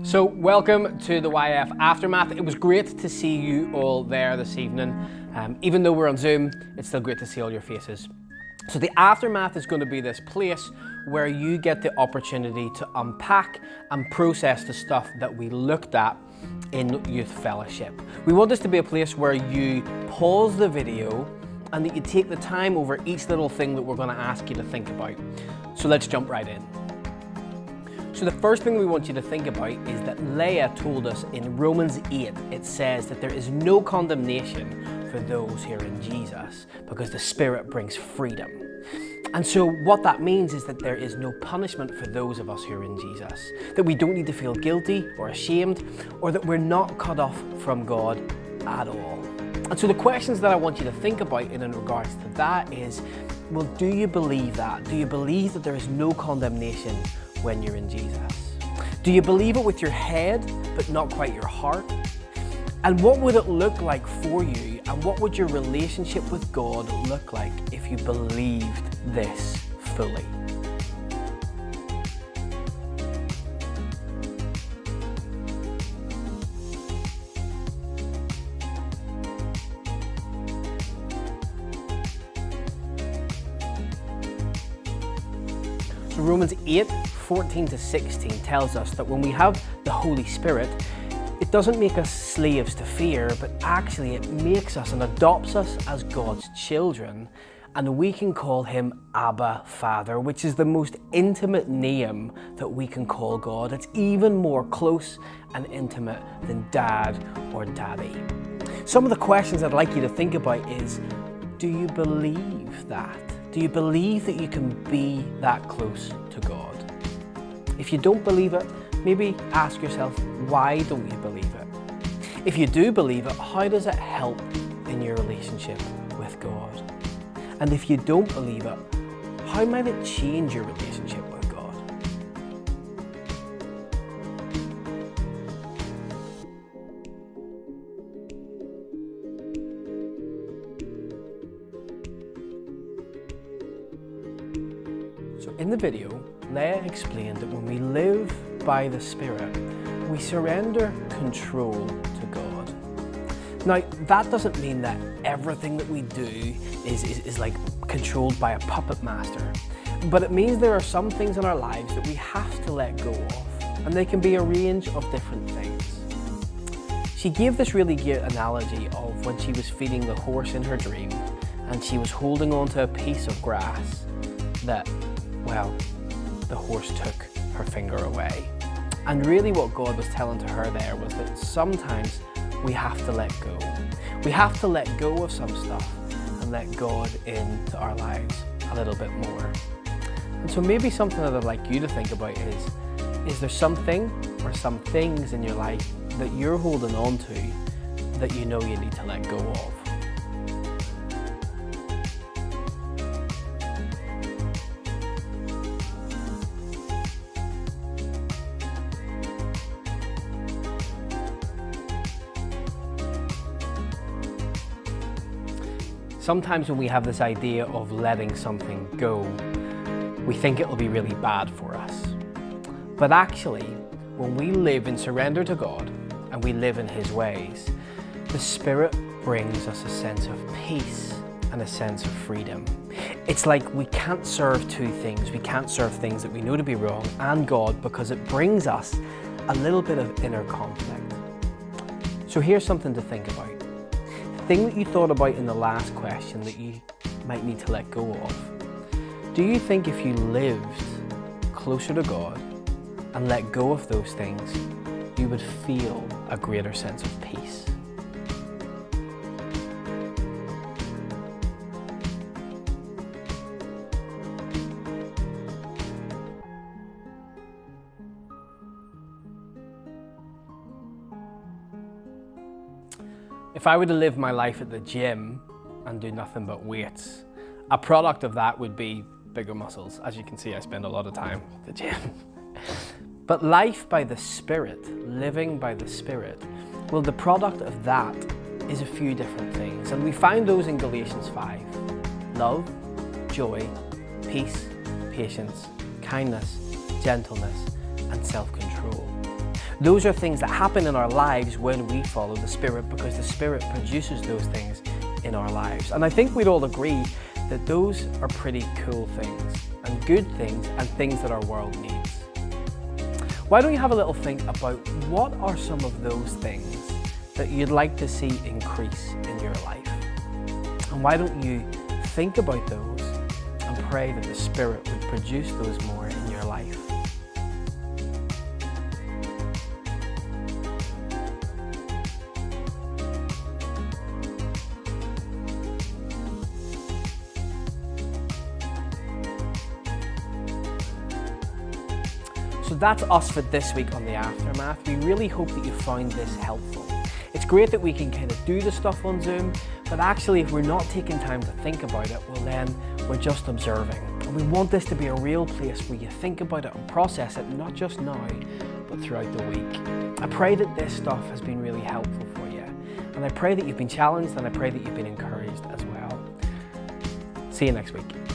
So welcome to the YF Aftermath. It was great to see you all there this evening. Even though we're on Zoom, it's still great to see all your faces. So the Aftermath is going to be this place where you get the opportunity to unpack and process the stuff that we looked at in Youth Fellowship. We want this to be a place where you pause the video and that you take the time over each little thing that we're going to ask you to think about. So let's jump right in. So the first thing we want you to think about is that Leah told us in Romans 8, it says that there is no condemnation for those who are in Jesus because the Spirit brings freedom. And so what that means is that there is no punishment for those of us who are in Jesus, that we don't need to feel guilty or ashamed, or that we're not cut off from God at all. And so the questions that I want you to think about in regards to that is, well, do you believe that? Do you believe that there is no condemnation when you're in Jesus? Do you believe it with your head, but not quite your heart? And what would it look like for you? And what would your relationship with God look like if you believed this fully? So Romans 8:14-16 tells us that when we have the Holy Spirit, it doesn't make us slaves to fear, but actually it makes us and adopts us as God's children, and we can call him Abba Father, which is the most intimate name that we can call God. It's even more close and intimate than dad or daddy. Some of the questions I'd like you to think about is, do you believe that? Do you believe that you can be that close to God? If you don't believe it, maybe ask yourself, why don't you believe it? If you do believe it, how does it help in your relationship with God? And if you don't believe it, how might it change your relationship with God? So in the video, Leah explained that when we live by the Spirit, we surrender control to God. Now, that doesn't mean that everything that we do is like controlled by a puppet master, but it means there are some things in our lives that we have to let go of, and they can be a range of different things. She gave this really great analogy of when she was feeding the horse in her dream, and she was holding onto a piece of grass that, well, the horse took her finger away. And really what God was telling to her there was that sometimes we have to let go. We have to let go of some stuff and let God into our lives a little bit more. And so maybe something that I'd like you to think about is there something or some things in your life that you're holding on to that you know you need to let go of? Sometimes when we have this idea of letting something go, we think it'll be really bad for us. But actually, when we live in surrender to God and we live in his ways, the Spirit brings us a sense of peace and a sense of freedom. It's like we can't serve two things. We can't serve things that we know to be wrong and God, because it brings us a little bit of inner conflict. So here's something to think about. Thing that you thought about in the last question that you might need to let go of. Do you think if you lived closer to God and let go of those things, you would feel a greater sense of peace? If I were to live my life at the gym and do nothing but weights, a product of that would be bigger muscles. As you can see, I spend a lot of time at the gym. But life by the Spirit, living by the Spirit, well, the product of that is a few different things. And we find those in Galatians 5. Love, joy, peace, patience, kindness, gentleness, and self-control. Those are things that happen in our lives when we follow the Spirit, because the Spirit produces those things in our lives. And I think we'd all agree that those are pretty cool things and good things and things that our world needs. Why don't you have a little think about what are some of those things that you'd like to see increase in your life? And why don't you think about those and pray that the Spirit would produce those more in your life? So that's us for this week on The Aftermath. We really hope that you found this helpful. It's great that we can kind of do the stuff on Zoom, but actually if we're not taking time to think about it, well then we're just observing. And we want this to be a real place where you think about it and process it, not just now, but throughout the week. I pray that this stuff has been really helpful for you. And I pray that you've been challenged, and I pray that you've been encouraged as well. See you next week.